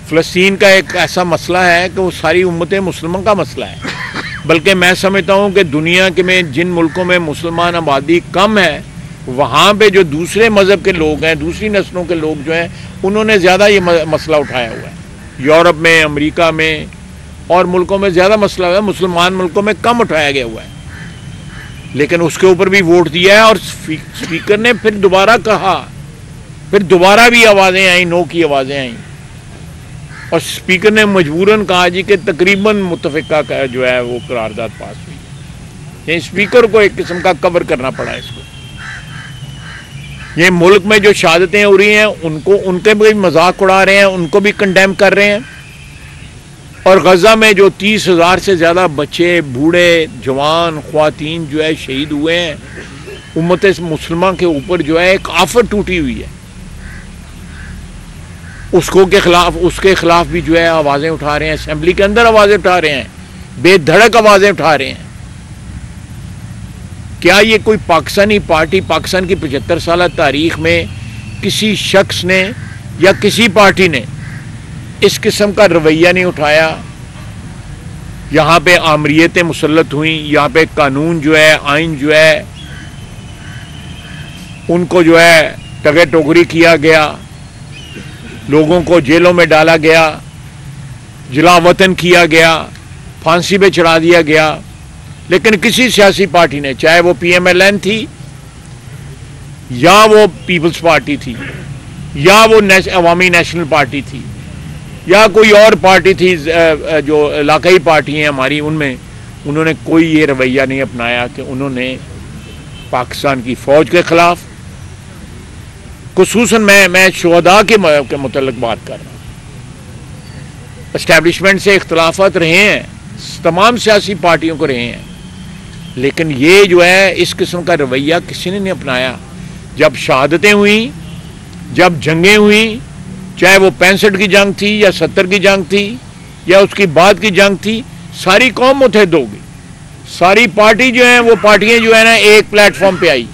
फ़लस्तीन का एक ऐसा मसला है कि वो सारी उम्मत मुस्लिम का मसला है, बल्कि मैं समझता हूँ कि दुनिया के में जिन मुल्कों में मुसलमान आबादी कम है वहाँ पे जो दूसरे मज़हब के लोग हैं, दूसरी नस्लों के लोग जो हैं, उन्होंने ज़्यादा ये मसला उठाया हुआ है। यूरोप में, अमेरिका में और मुल्कों में ज़्यादा मसला हुआ है, मुसलमान मुल्कों में कम उठाया गया हुआ है। लेकिन उसके ऊपर भी वोट दिया है और स्पीकर ने फिर दोबारा कहा, फिर दोबारा भी आवाज़ें आई, नो की आवाज़ें आई और स्पीकर ने मजबूरन कहा जी कि तकरीबन मुत्तफ़िका का जो है वो करारदाद पास हुई है। ये स्पीकर को एक किस्म का कवर करना पड़ा इसको। ये मुल्क में जो शहादतें हो रही हैं उनको, उनके भी मजाक उड़ा रहे हैं, उनको भी कंडेम कर रहे हैं। और गजा में जो 30,000 से ज़्यादा बच्चे, बूढ़े, जवान, ख्वातीन जो है शहीद हुए हैं, उम्मत मुस्लिमा के ऊपर जो है एक आफत टूटी हुई है, उसके खिलाफ भी जो है आवाज़ें उठा रहे हैं, असेंबली के अंदर आवाज़ें उठा रहे हैं, बेधड़क आवाज़ें उठा रहे हैं। क्या ये कोई पाकिस्तानी पार्टी, पाकिस्तान की 75 साल तारीख में किसी शख्स ने या किसी पार्टी ने इस किस्म का रवैया नहीं उठाया? यहाँ पे आमरीतें मुसल्लत हुई, यहाँ पे कानून जो है, आइन जो है, उनको जो है टगे टोकरी किया गया, लोगों को जेलों में डाला गया, जिला वतन किया गया, फांसी पे चढ़ा दिया गया। लेकिन किसी सियासी पार्टी ने, चाहे वो PMLN थी या वो पीपल्स पार्टी थी या वो अवामी नेशनल पार्टी थी या कोई और पार्टी थी जो इलाकाई पार्टी हैं हमारी, उनमें उन्होंने कोई ये रवैया नहीं अपनाया कि उन्होंने पाकिस्तान की फ़ौज के ख़िलाफ़, खुसूसन मैं शुहदा के मुतल्लिक़ बात कर रहा हूँ। एस्टैब्लिशमेंट से इख्तलाफात रहे हैं, तमाम सियासी पार्टियों को रहे हैं, लेकिन ये जो है इस किस्म का रवैया किसी ने नहीं अपनाया। जब शहादतें हुई, जब जंगें हुई, चाहे वो 65 की जंग थी या 70 की जंग थी या उसकी बाद की जंग थी, सारी कौम मुत्तहिद हो गई, सारी पार्टी जो है वो पार्टियां जो है ना एक प्लेटफॉर्म पे आई।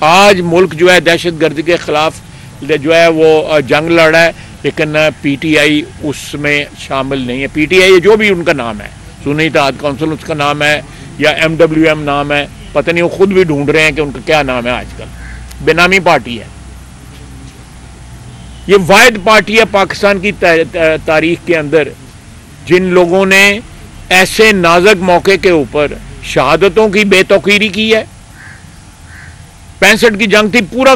आज मुल्क जो है दहशतगर्दी के खिलाफ जो है वो जंग लड़ रहा है, लेकिन PTI उसमें शामिल नहीं है। PTI जो भी उनका नाम है, सुन्नी इत्तेहाद काउंसिल उसका नाम है या MWM नाम है, पता नहीं, वो खुद भी ढूंढ रहे हैं कि उनका क्या नाम है। आजकल बेनामी पार्टी है। ये वाहिद पार्टी है पाकिस्तान की तारीख के अंदर जिन लोगों ने ऐसे नाजुक मौके के ऊपर शहादतों की बेतौकीरी की है। 65 की जंग थी, पूरा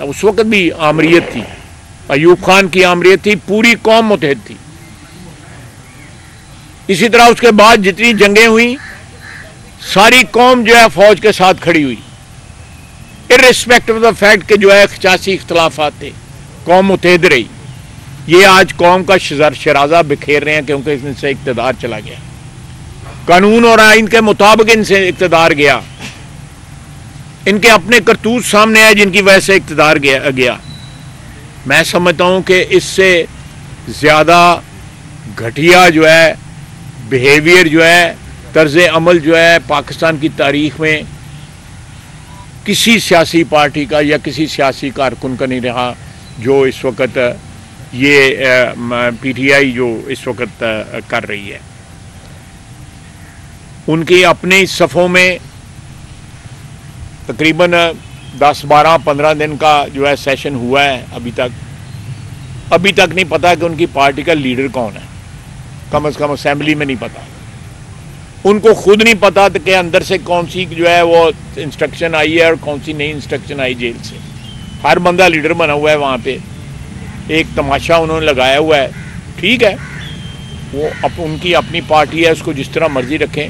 उस वक्त भी आमरीत थी, अयूब खान की आमरीत थी, पूरी कौम मुत्तहिद थी। इसी तरह उसके बाद जितनी जंगें हुई, सारी कौम जो है फौज के साथ खड़ी हुई, इर्रिस्पेक्टिव ऑफ द फैक्ट कि जो है 85 इख्तलाफात थे, कौम मुत्तहिद रही। ये आज कौम का शराजा बिखेर रहे हैं क्योंकि इनसे इक़्तिदार चला गया, कानून और आइन के मुताबिक इनसे इक़्तिदार गया, इनके अपने करतूत सामने आए जिनकी वजह से इक़्तिदार गया। मैं समझता हूँ कि इससे ज़्यादा घटिया जो है बिहेवियर जो है, तर्ज़ अमल जो है पाकिस्तान की तारीख में किसी सियासी पार्टी का या किसी सियासी कारकुन का नहीं रहा, जो इस वक्त ये PTI जो इस वक्त कर रही है। उनकी अपने सफ़ों में तकरीबन 10, 12, 15 दिन का जो है सेशन हुआ है। अभी तक नहीं पता कि उनकी पार्टी का लीडर कौन है, कम से कम असेंबली में नहीं पता। उनको खुद नहीं पता कि अंदर से कौन सी जो है वो इंस्ट्रक्शन आई है और कौन सी नई इंस्ट्रक्शन आई जेल से। हर बंदा लीडर बना हुआ है वहाँ पे, एक तमाशा उन्होंने लगाया हुआ है। ठीक है, वो उनकी अपनी पार्टी है, उसको जिस तरह मर्जी रखें,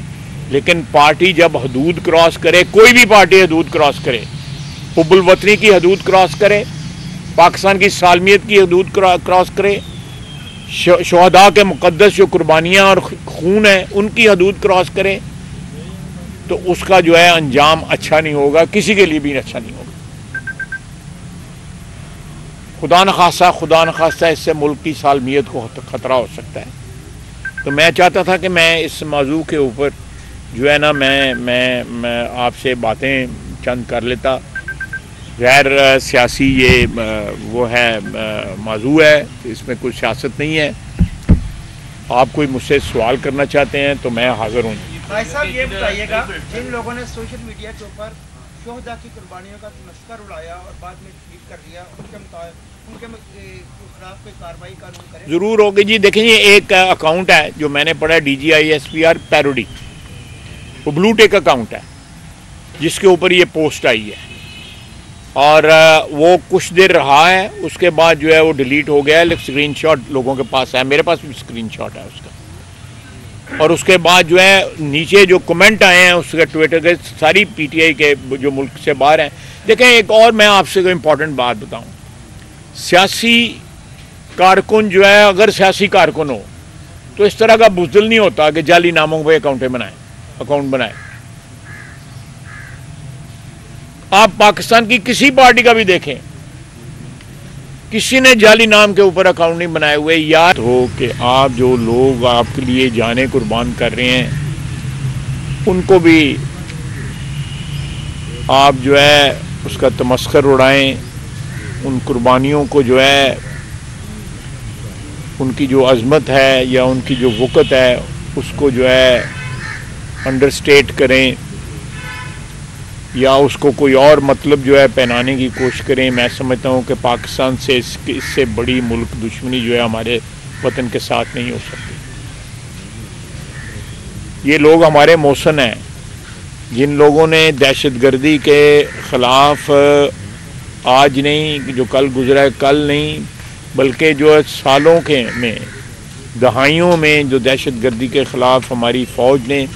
लेकिन पार्टी जब हदूद क्रॉस करे, कोई भी पार्टी हदूद क्रॉस करे, हुब्बुल वतनी की हदूद क्रॉस करे, पाकिस्तान की सालमियत की हदूद क्रॉस करे, शुहदा के मुक़द्दस जो कुर्बानियाँ और खून है उनकी हदूद क्रॉस करे, तो उसका जो है अंजाम अच्छा नहीं होगा, किसी के लिए भी अच्छा नहीं होगा। खुदा न खास्ता इससे मुल्क की सालमियत को ख़तरा हो सकता है। तो मैं चाहता था कि मैं इस मौजू के ऊपर जो है ना मैं आपसे बातें चंद कर लेता। गैर सियासी ये वो है मौजू है, इसमें कोई सियासत नहीं है। आप कोई मुझसे सवाल करना चाहते हैं तो मैं हाजिर हूँ। भाई साहब ये बताइएगा, जिन लोगों ने सोशल मीडिया के ऊपर शोहदा की कुर्बानियों का तमस्कर उड़ाया और बाद में ट्वीट कर दिया, उनके खिलाफ कोई कार्रवाई कानून करें? जरूर होगी जी। देखें, ये एक अकाउंट है जो मैंने पढ़ा, DGISPR पैरोडी, वो ब्लू टेक अकाउंट है जिसके ऊपर ये पोस्ट आई है और वो कुछ देर रहा है, उसके बाद जो है वो डिलीट हो गया है। स्क्रीनशॉट लोगों के पास है, मेरे पास भी स्क्रीनशॉट है उसका। और उसके बाद जो है नीचे जो कमेंट आए हैं उसके ट्विटर के, सारी PTI के जो मुल्क से बाहर हैं। देखें, एक और मैं आपसे कोई इम्पोर्टेंट बात बताऊं, सियासी कारकुन जो है, अगर सियासी कारकुन हो तो इस तरह का बुज़दिल नहीं होता कि जाली नामों पे अकाउंट बनाए। आप पाकिस्तान की किसी पार्टी का भी देखें, किसी ने जाली नाम के ऊपर अकाउंट नहीं बनाए हुए। याद हो कि आप जो लोग आपके लिए जाने कुर्बान कर रहे हैं उनको भी आप जो है उसका तमस्खर उड़ाएं, उन कुर्बानियों को जो है उनकी जो अज़मत है या उनकी जो वक़्त है उसको जो है अंडरस्टेट करें या उसको कोई और मतलब जो है पहनाने की कोशिश करें। मैं समझता हूँ कि पाकिस्तान से इससे बड़ी मुल्क दुश्मनी जो है हमारे वतन के साथ नहीं हो सकती। ये लोग हमारे मौसन हैं, जिन लोगों ने दहशतगर्दी के ख़िलाफ़ आज नहीं, जो कल गुजरा है, कल नहीं बल्कि जो सालों के में, दहाइयों में जो दहशतगर्दी के ख़िलाफ़ हमारी फ़ौज ने,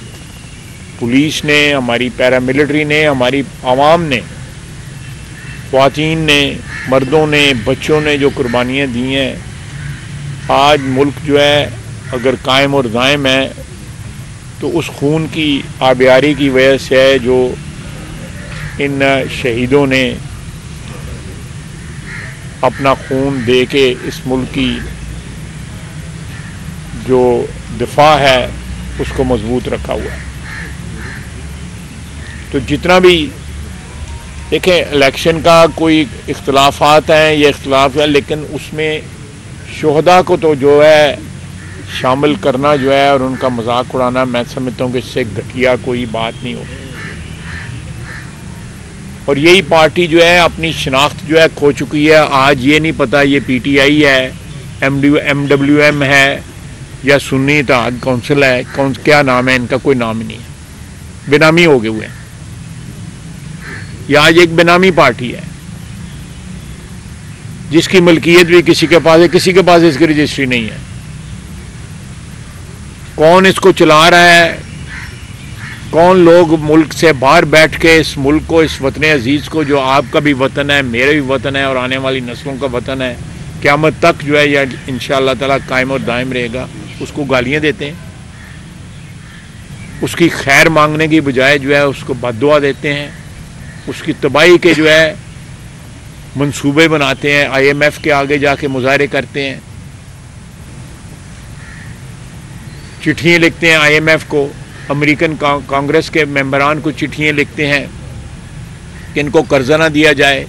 पुलिस ने, हमारी पैरामिलिट्री ने, हमारी आवाम ने, ख्वातीन ने, मर्दों ने, बच्चों ने जो कुर्बानियाँ दी हैं, आज मुल्क जो है अगर कायम और दायम है तो उस खून की आबियारी की वजह से है जो इन शहीदों ने अपना खून दे के इस मुल्क की जो दिफा है उसको मजबूत रखा हुआ है। तो जितना भी देखें, इलेक्शन का कोई इख्तलाफात हैं, ये इख्तलाफ है, लेकिन उसमें शोहदा को तो जो है शामिल करना जो है और उनका मजाक उड़ाना, मैं समझता हूँ कि इससे घटिया कोई बात नहीं होगी। और यही पार्टी जो है अपनी शनाख्त जो है खो चुकी है। आज ये नहीं पता ये PTI है, MWM है या सुन्नी इत्तेहाद कौंसिल है, क्या नाम है इनका, कोई नाम ही नहीं है, बेनामी हो गए हुए हैं। यह आज एक बेनामी पार्टी है जिसकी मलकियत भी किसी के पास है, किसी के पास इसकी रजिस्ट्री नहीं है। कौन इसको चला रहा है, कौन लोग मुल्क से बाहर बैठ के इस मुल्क को, इस वतन अजीज़ को, जो आपका भी वतन है, मेरा भी वतन है और आने वाली नस्लों का वतन है, क़यामत तक जो है यह इंशाअल्लाह ताला कायम और दायम रहेगा, उसको गालियाँ देते हैं, उसकी खैर मांगने की बजाय जो है उसको बद्दुआ देते हैं, उसकी तबाही के जो है मंसूबे बनाते हैं, IMF के आगे जाके मुजाहरे करते हैं, चिट्ठियाँ लिखते हैं IMF को, अमेरिकन कांग्रेस के मेंबरान को चिट्ठियाँ लिखते हैं कि इनको कर्जा ना दिया जाए,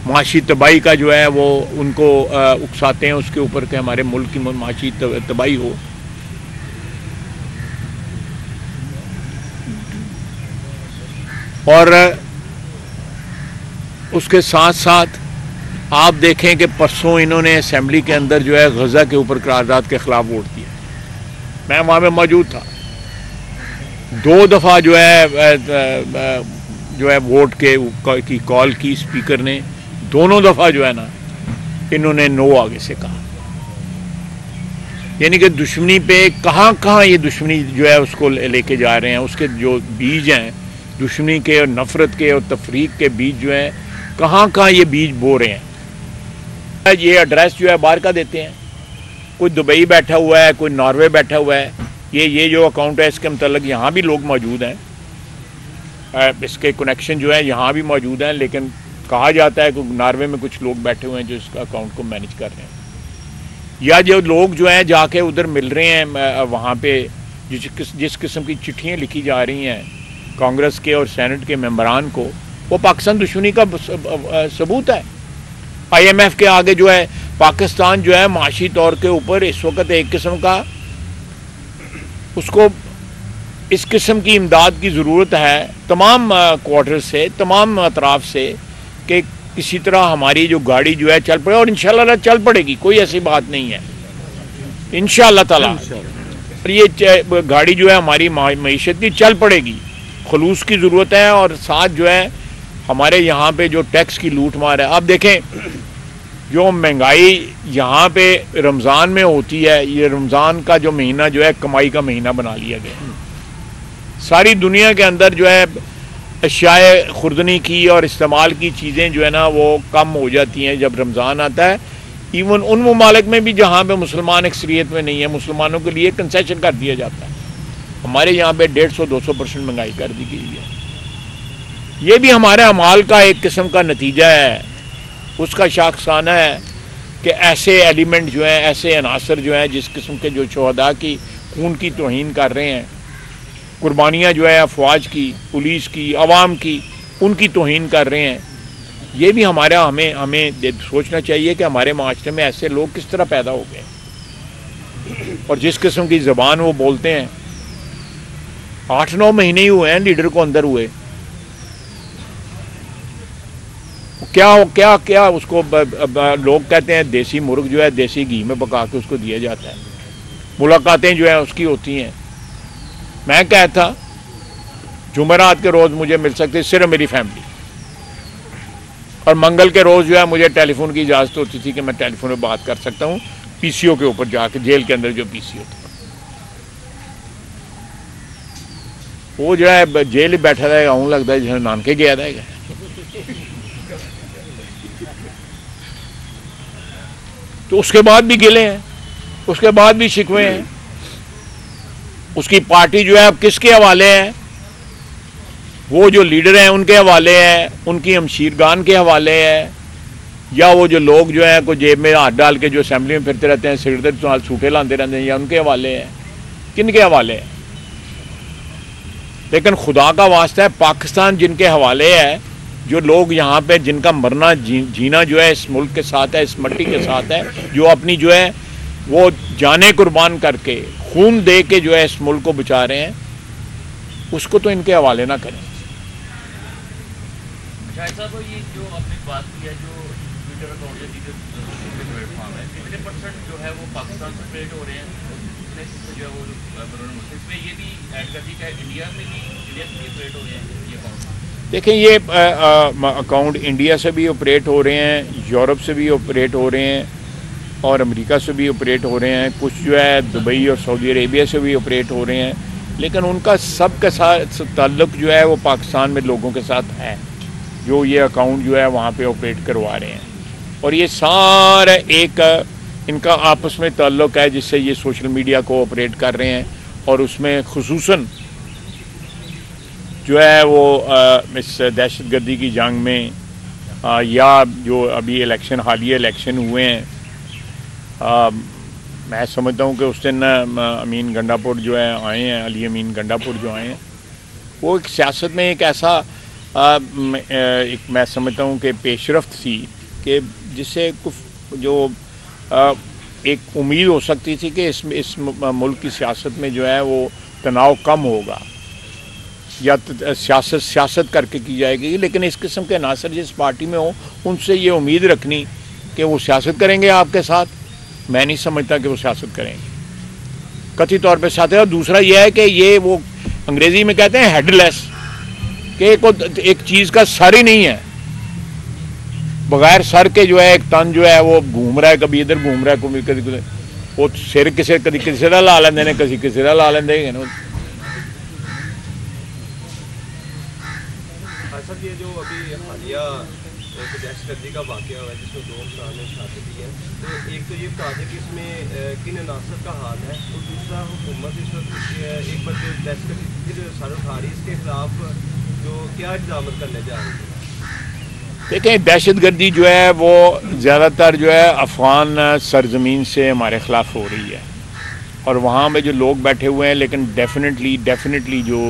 माशी तबाही का जो है वो उनको उकसाते हैं उसके ऊपर कि हमारे मुल्क की माशी तबाही हो। और उसके साथ साथ आप देखें कि परसों इन्होंने असेंबली के अंदर जो है गजा के ऊपर करारदाद के खिलाफ वोट दिया। मैं वहाँ में मौजूद था। 2 दफ़ा जो है वोट की कॉल की स्पीकर ने, दोनों दफ़ा जो है ना इन्होंने नो आगे से कहा। यानी कि दुश्मनी पे कहाँ ये दुश्मनी जो है उसको लेके जा रहे हैं, उसके जो बीज हैं दुश्मनी के और नफ़रत के और तफरीक के बीज जो हैं, कहाँ ये बीज बो रहे हैं। ये एड्रेस जो है बाहर का देते हैं, कोई दुबई बैठा हुआ है, कोई नॉर्वे बैठा हुआ है। ये जो अकाउंट है इसके मतलब यहाँ भी लोग मौजूद हैं, इसके कनेक्शन जो है यहाँ भी मौजूद हैं, लेकिन कहा जाता है कि नॉर्वे में कुछ लोग बैठे हुए हैं जो इसका अकाउंट को मैनेज कर रहे हैं। या जो लोग जो हैं जाके उधर मिल रहे हैं वहाँ पे, जिस किस्म की चिट्ठियाँ लिखी जा रही हैं कांग्रेस के और सेनेट के मेंबरान को, वो पाकिस्तान दुश्मनी का सबूत है। IMF के आगे जो है पाकिस्तान जो है माशी तौर के ऊपर इस वक्त एक किस्म का उसको इस किस्म की इमदाद की ज़रूरत है तमाम क्वार्टर से, तमाम अतराफ से, कि किसी तरह हमारी जो गाड़ी जो है चल पड़े, और इंशाल्लाह चल पड़ेगी, कोई ऐसी बात नहीं है इंशाल्लाह ताला। और ये गाड़ी जो है हमारी मईशत की चल पड़ेगी, खलूस की ज़रूरत है। और साथ जो है हमारे यहाँ पे जो टैक्स की लूट मार है, आप देखें जो महंगाई यहाँ पे रमज़ान में होती है, ये रमज़ान का जो महीना जो है कमाई का महीना बना लिया गया। सारी दुनिया के अंदर जो है अशियाए खुर्दनी की और इस्तेमाल की चीज़ें जो है ना वो कम हो जाती हैं जब रमज़ान आता है। इवन उन ममालिक में भी जहाँ पे मुसलमान अक्सरियत में नहीं है, मुसलमानों के लिए कंसेशन कर दिया जाता है। हमारे यहाँ पे 150-200% महंगाई कर दी गई है। ये भी हमारे अमाल का एक किस्म का नतीजा है, उसका शाखसाना है कि ऐसे एलिमेंट जो हैं, ऐसे अनासर जो हैं जिस किस्म के जो शहदा की खून की तौहीन कर रहे हैं, कुर्बानियाँ जो है अफवाज की, पुलिस की, अवाम की, उनकी तौहीन कर रहे हैं। ये भी हमारा हमें सोचना चाहिए कि हमारे माशरे में ऐसे लोग किस तरह पैदा हो गए और जिस किस्म की ज़बान वो बोलते हैं। 8-9 महीने ही हुए हैं लीडर को अंदर हुए, क्या उसको लोग कहते हैं देसी मुर्ग जो है देसी घी में पका के उसको दिया जाता है। मुलाकातें जो है उसकी होती हैं। मैं कहता जुमेरात के रोज़ मुझे मिल सकती सिर्फ मेरी फैमिली, और मंगल के रोज़ जो है मुझे टेलीफोन की इजाज़त होती थी कि मैं टेलीफोन में बात कर सकता हूँ PCO के ऊपर जाके, जेल के अंदर जो PCO था वो जो है जेल ही बैठा रहेगा, ऊँ लगता है जैसे नानके गया रहेगा। तो उसके बाद भी गिले हैं, उसके बाद भी शिकवे हैं। उसकी पार्टी जो है अब किसके हवाले है? वो जो लीडर हैं उनके हवाले है, उनकी हमशीरगान के हवाले है, या वो जो लोग जो हैं कोई जेब में हाथ डाल के जो असेंबली में फिरते रहते हैं, सिगरेट सूटे लाते रहते हैं, या उनके हवाले है? किन के हवाले है? लेकिन खुदा का वास्ता है पाकिस्तान जिनके हवाले है, जो लोग यहाँ पे जिनका मरना जीना जो है इस मुल्क के साथ है, इस मट्टी के साथ है, जो अपनी जो है वो जाने कुर्बान करके खून दे के जो है इस मुल्क को बचा रहे हैं, उसको तो इनके हवाले ना करें। साहब ये जो आपने बात की है, जो ट्विटर अकाउंट या दीगर प्लेटफॉर्म है, कितने % जो है वो पाकिस्तान से क्रिएट हो रहे हैं, जो है वो इसमें ये भी ऐड कर दी है इंडिया में भी, इंडिया से भी क्रिएट हो रहे हैं ये अकाउंट? देखें ये अकाउंट इंडिया से भी ऑपरेट हो रहे हैं, यूरोप से भी ऑपरेट हो रहे हैं, और अमेरिका से भी ऑपरेट हो रहे हैं, कुछ जो है दुबई और सऊदी अरेबिया से भी ऑपरेट हो रहे हैं। लेकिन उनका सब के साथ ताल्लुक़ जो है वो पाकिस्तान में लोगों के साथ है, जो ये अकाउंट जो है वहाँ पे ऑपरेट करवा रहे हैं। और ये सारा एक इनका आपस में ताल्लुक़ है जिससे ये सोशल मीडिया को ऑपरेट कर रहे हैं। और उसमें खुसूसन जो है वो इस दहशतगर्दी की जंग में या जो अभी इलेक्शन हालिया इलेक्शन हुए हैं, मैं समझता हूँ कि उस दिन अमीन गंडापुर जो है आए हैं, अली अमीन गंडापुर जो आए हैं, वो एक सियासत में एक ऐसा एक मैं समझता हूँ कि पेशरफ्त थी कि जिससे कुछ जो एक उम्मीद हो सकती थी कि इस मुल्क की सियासत में जो है वो तनाव कम होगा या सियासत करके की जाएगी। लेकिन इस किस्म के अनासर जिस पार्टी में हो, उनसे ये उम्मीद रखनी कि वो सियासत करेंगे आपके साथ, मैं नहीं समझता कि वो सियासत करेंगे कथित तौर पे साथ है। और दूसरा यह है कि ये वो अंग्रेज़ी में कहते हैं हेडलेस, कि एक चीज़ का सर ही नहीं है, बगैर सर के जो है एक तन जो है वो घूम रहा है, कभी इधर घूम रहा है, कभी कभी वो सिर कभी किसी का ला लेंगे ने, कभी किसी का ला लेंगे ना। सर ये जो अभी हालिया दहशतगर्दी का वाक़या हुआ है जिसमें 2 अफराद ने शहादत दी है, तो एक तो ये बता दें कि इसमें किन अनासर का हाथ है, और दूसरा हुकूमत इस वक्त एक बार जो दहशतगर्दी जो सर उठा रही है इसके खिलाफ जो क्या इक़दाम करने जा रही है? देखें दहशतगर्दी जो है वो ज़्यादातर जो है अफ़गान सरजमीन से हमारे ख़िलाफ़ हो रही है, और वहाँ में जो लोग बैठे हुए हैं, लेकिन डेफिनेटली जो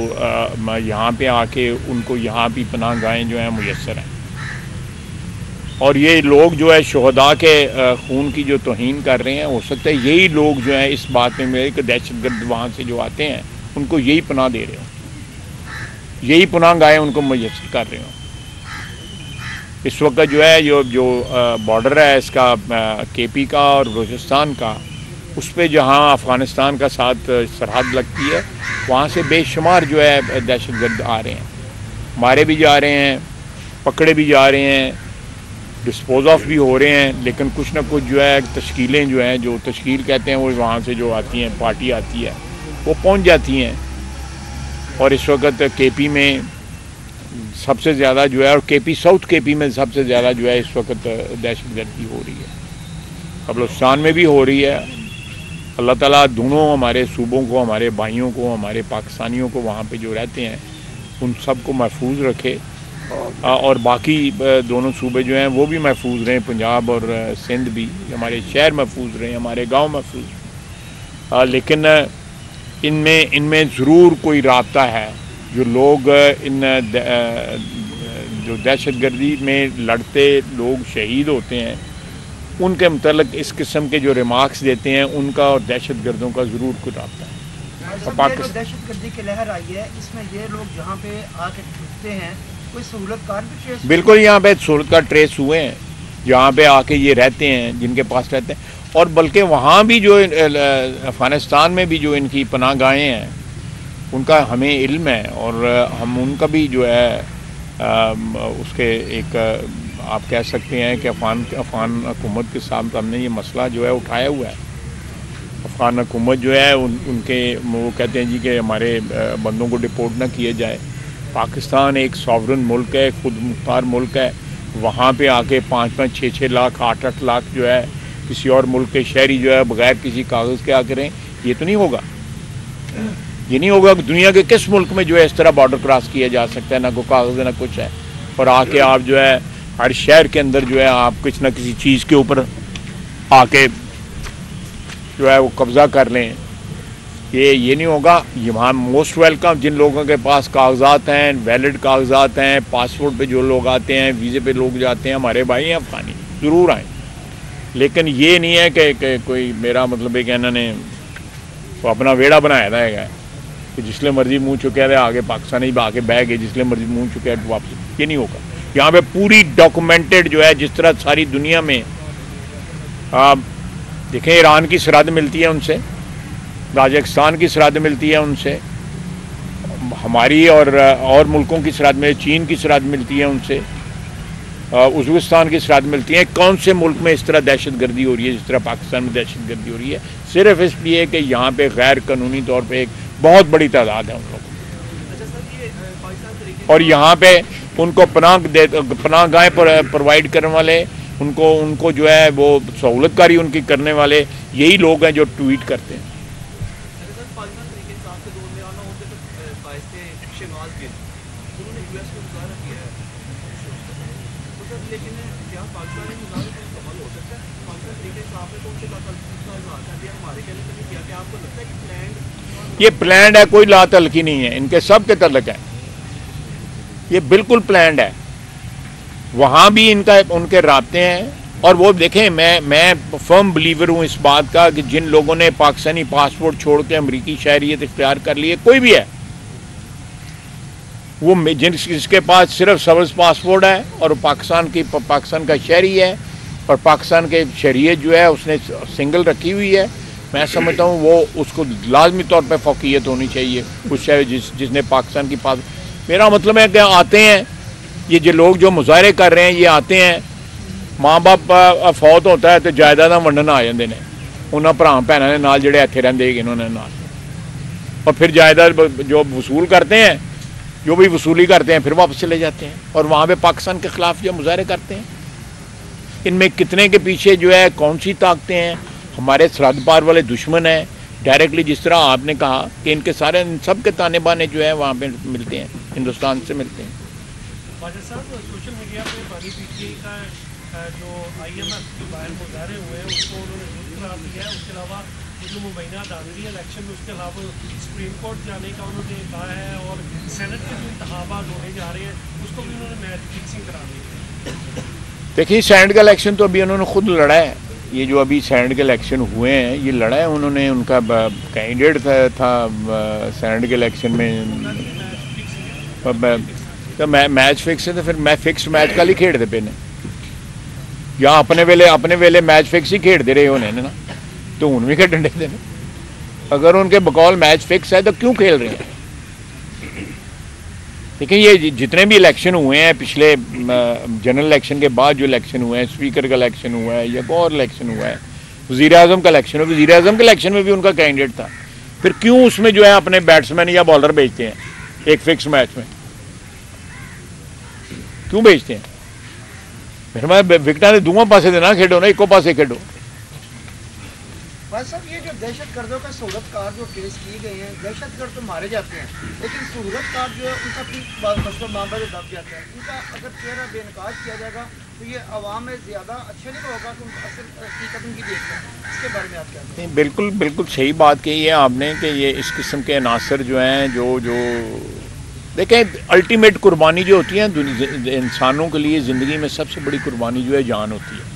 यहाँ पे आके उनको यहाँ भी पनाहगाहें जो हैं मुयस्सर हैं। और ये लोग जो है शहदा के खून की जो तौहीन कर रहे हैं, हो सकता है यही लोग जो हैं इस बात में मेरे कि दहशतगर्द वहाँ से जो आते हैं उनको यही पनाह दे रहे हो, यही पनाहगाहें उनको मुयस्सर कर रहे हो। इस वक्त जो है जो बॉर्डर है इसका केपी का और बलूचिस्तान का, उस पर जहाँ अफ़गानिस्तान का साथ सरहद लगती है, वहाँ से बेशुमार जो है दहशतगर्द आ रहे हैं, मारे भी जा रहे हैं, पकड़े भी जा रहे हैं, डिस्पोज ऑफ भी हो रहे हैं। लेकिन कुछ ना कुछ जो है तश्कीलें जो हैं, जो तश्कील कहते हैं, वो वहाँ से जो आती हैं, पार्टी आती है, वो पहुँच जाती हैं। और इस वक्त केपी में सबसे ज़्यादा जो है, और केपी साउथ केपी में सबसे ज़्यादा जो है इस वक्त दहशतगर्दी हो रही है। बलूचिस्तान में भी हो रही है। अल्लाह ताला दोनों हमारे सूबों को, हमारे भाइयों को, हमारे पाकिस्तानियों को वहाँ पे जो रहते हैं उन सब को महफूज रखे, और बाकी दोनों सूबे जो हैं वो भी महफूज रहें, पंजाब और सिंध भी, हमारे शहर महफूज रहें, हमारे गांव महफूज। लेकिन इनमें ज़रूर कोई राब्ता है। जो लोग जो दहशतगर्दी में लड़ते लोग शहीद होते हैं, उनके मतलब इस किस्म के जो रिमार्क्स देते हैं, उनका और दहशतगर्दों का ज़रूर कोई राब्ता है। दहशतगर्दी की लहर आई है, इसमें ये लोग जहाँ पे आके छुपते हैं, कोई सहूलतकार भी ट्रेस? बिल्कुल, यहाँ पे सहूलतकार ट्रेस हुए हैं, जहाँ पे आके ये रहते हैं, जिनके पास रहते हैं। और बल्कि वहाँ भी जो अफ़गानिस्तान में भी जो इनकी पनाहगाहें हैं, उनका हमें इल्म है, और हम उनका भी जो है उसके एक आप कह सकते हैं कि अफ़गान हुकूमत के साथ हमने ये मसला जो है उठाया हुआ है। अफ़गान हुकूमत जो है उनके वो कहते हैं जी कि हमारे बंदों को डिपोर्ट ना किया जाए। पाकिस्तान एक सॉवरन मुल्क है, खुद मुख्तार मुल्क है। वहाँ पे आके 5-5, 6-6 लाख, 8-8 लाख जो है किसी और मुल्क के शहरी जो है बग़ैर किसी कागज़ के आके रहें, ये तो नहीं होगा। ये नहीं होगा कि दुनिया के किस मुल्क में जो है इस तरह बॉर्डर क्रॉस किया जा सकता है, ना कोई कागज़ ना कुछ है, और आके आप जो है हर शहर के अंदर जो है आप किसी न किसी चीज़ के ऊपर आके जो है वो कब्ज़ा कर लें। ये नहीं होगा। यहाँ मोस्ट वेलकम जिन लोगों के पास कागजात हैं, वैलिड कागजात हैं, पासपोर्ट पे जो लोग आते हैं, वीज़े पे लोग जाते हैं, हमारे भाई हैं अफ़गानी, ज़रूर आएँ। लेकिन ये नहीं है कि कोई मेरा मतलब है कि इन्होंने तो अपना वेड़ा बनाया था है कि जिसले मर्जी मुँह चुके थे आगे पाकिस्तानी आके बह गए, जिसले मर्जी मुँह चुके हैं वापस। ये नहीं होगा। यहाँ पे पूरी डॉक्यूमेंटेड जो है, जिस तरह सारी दुनिया में आप देखें, ईरान की सरहद मिलती है उनसे, ताजिकिस्तान की सरहद मिलती है उनसे, हमारी और मुल्कों की सरहद में, चीन की सरहद मिलती है उनसे, उज़्बेकिस्तान की सरहद मिलती है। कौन से मुल्क में इस तरह दहशतगर्दी हो रही है जिस तरह पाकिस्तान में दहशतगर्दी हो रही है? सिर्फ इसलिए कि यहाँ पे गैर कानूनी तौर पे एक बहुत बड़ी तादाद है उन लोगों की, और यहाँ पे उनको पनाहगाहें प्रोवाइड करने वाले, उनको जो है वो सहूलतकारी उनकी करने वाले यही लोग हैं जो ट्वीट करते हैं। ये प्लान्ड है, कोई ला तलकी नहीं है, इनके सब के तल्लक है, ये बिल्कुल प्लान्ड है। वहाँ भी उनके राब्ते हैं। और वो देखें, मैं फर्म बिलीवर हूँ इस बात का कि जिन लोगों ने पाकिस्तानी पासपोर्ट छोड़ के अमरीकी शहरियत इख्तियार कर ली है, कोई भी है वो, जिसके पास सिर्फ सर्विस पासपोर्ट है और पाकिस्तान का शहरी है, और पाकिस्तान के शहरियत जो है उसने सिंगल रखी हुई है, मैं समझता हूँ वो उसको लाजमी तौर पे फौकियत होनी चाहिए उस शहर जिसने पाकिस्तान की पास। मेरा मतलब है कि आते हैं ये जो लोग जो मुजाहरे कर रहे हैं, ये आते हैं, माँ बाप फौत होता है तो जायदाद वंडन आ जाते हैं उन्होंने भरा भैनों के नाल जिहड़े इत्थे रहिंदे इन्होंने नाल, और फिर जायदाद जो वसूल करते हैं, जो भी वसूली करते हैं, फिर वापस चले जाते हैं और वहाँ पे पाकिस्तान के ख़िलाफ़ जो मुजाहरे करते हैं। इनमें कितने के पीछे जो है कौन सी ताकतें हैं? हमारे सरहद पार वाले दुश्मन हैं डायरेक्टली, जिस तरह आपने कहा कि इनके सारे सब के ताने बाने जो है वहाँ पे मिलते हैं, हिंदुस्तान से मिलते हैं। सोशल मीडिया पे बानी पीटीआई का जो IMF के बाहर मुजाहरे हुए हैं उसको उन्होंने करार दिया है। उसके अलावा जो मुबैना दाखिली इलेक्शन में, उसके अलावा सुप्रीम कोर्ट जाने का उन्होंने कहा है, और सेनेट के जो इंतखाबात होने जा रहे हैं उसको भी उन्होंने मैच फिक्सिंग करा दी है। देखिए सेनेट का इलेक्शन तो अभी उन्होंने खुद लड़ा है। ये जो अभी सेनेट के इलेक्शन हुए हैं ये लड़ा है उन्होंने, उनका कैंडिडेट था सेनेट के इलेक्शन में। तो मैच फिक्स है तो फिर मैं फिक्स मैच का ही खेड़ते पे ने, या अपने वेले मैच फिक्स ही खेड़ते रहे होने ना, तो हूँ भी खेडन दे देने। अगर उनके बकौल मैच फिक्स है तो क्यों खेल रहे हैं? देखिए ये जितने भी इलेक्शन हुए हैं पिछले जनरल इलेक्शन के बाद जो इलेक्शन हुए हैं, स्पीकर का इलेक्शन हुआ है या और इलेक्शन हुआ है, वज़ीर आज़म का इलेक्शन हुआ, वज़ीर आज़म के इलेक्शन में भी उनका कैंडिडेट था, फिर क्यों उसमें जो है अपने बैट्समैन या बॉलर भेजते हैं एक फिक्स मैच में? क्यों भेजते हैं? फिर मैं विकटा ने दूसरा पासे देना खेडो ना, एको पासे खेडो। बस अब ये जो दहशतगर्दों का सहूलतकार जो केस किए गए हैं, दहशतगर्द तो मारे जाते हैं लेकिन सहूलतकार जो है उनका फिर मसला मामला जो दब जाता है, उनका अगर चेहरा बेनकाज किया जाएगा तो ये अवाम में ज़्यादा अच्छा नहीं होगा कि उनका असल हकीकत उनकी देखते हैं। इसके बारे में आप क्या कहें? बिल्कुल बिल्कुल सही बात कही है आपने कि ये इस किस्म के अनासर जो हैं जो देखें, अल्टीमेट कुर्बानी जो होती है इंसानों के लिए ज़िंदगी में सबसे बड़ी कुर्बानी जो है जान होती है।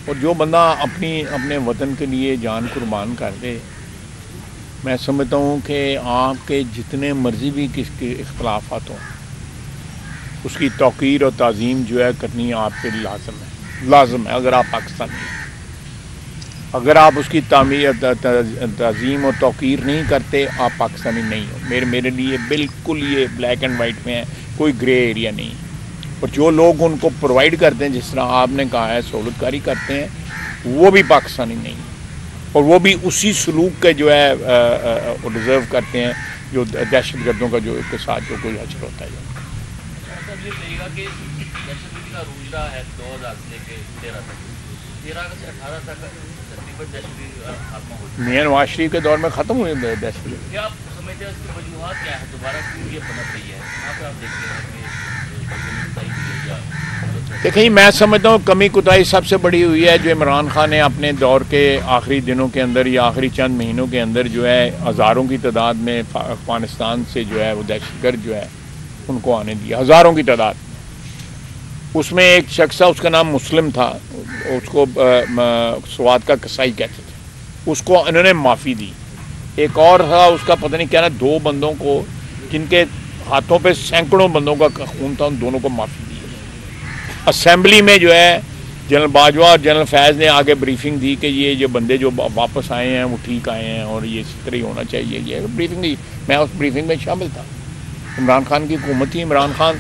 और जो बंदा अपने वतन के लिए जान कुर्बान कर दे, मैं समझता हूँ कि आपके जितने मर्जी भी किसके इख्तलाफात हों उसकी तौकीर और ताज़ीम जो है करनी आप पे लाजम है। अगर आप पाकिस्तानी हैं, अगर आप उसकी ताज़ीम और तौकीर नहीं करते आप पाकिस्तानी नहीं हो। मेरे लिए बिल्कुल ये ब्लैक एंड वाइट में है, कोई ग्रे एरिया नहीं है। और जो लोग उनको प्रोवाइड करते हैं, जिस तरह आपने कहा है सहूलतकारी करते हैं, वो भी पाकिस्तानी नहीं है और वो भी उसी सलूक के जो है डिज़र्व करते हैं जो दहशतगर्दों का जो के साथ जो कोई हशर होता है। ये कहेगा कि दहशतगर्दी का रूज रहा है 2000 से लेकर 13 तक, 13 से 18 तक तकरीबन दहशतगर्दी खात्मा हो चुकी है। मियां नवाज शरीफ के दौर में ख़त्म हुई दहशतगर्दी। क्या आप समझते हैं इसकी वजूहत क्या है, दोबारा क्यों ये पनप रही है? यहाँ पर आप देखते हैं कि देखिए मैं समझता हूँ कमी कुताही सबसे बड़ी हुई है जो इमरान खान ने अपने दौर के आखिरी दिनों के अंदर या आखिरी चंद महीनों के अंदर जो है हज़ारों की तादाद में अफगानिस्तान से जो है वो दहशतगर्द जो है उनको आने दिया, हज़ारों की तादाद में। उसमें एक शख्स था, उसका नाम मुस्लिम था, उसको स्वाद का कसाई कहते थे, उसको इन्होंने माफ़ी दी। एक और था, उसका पता नहीं क्या ना, 2 बंदों को जिनके हाथों पे सैकड़ों बंदों का खून था, उन दोनों को माफ़ी दी। असेंबली में जो है जनरल बाजवा और जनरल फैज़ ने आगे ब्रीफिंग दी कि ये जो बंदे जो वापस आए हैं वो ठीक आए हैं और ये इस तरह ही होना चाहिए। ये ब्रीफिंग दी, मैं उस ब्रीफिंग में शामिल था। इमरान खान की हुकूमत थी, इमरान खान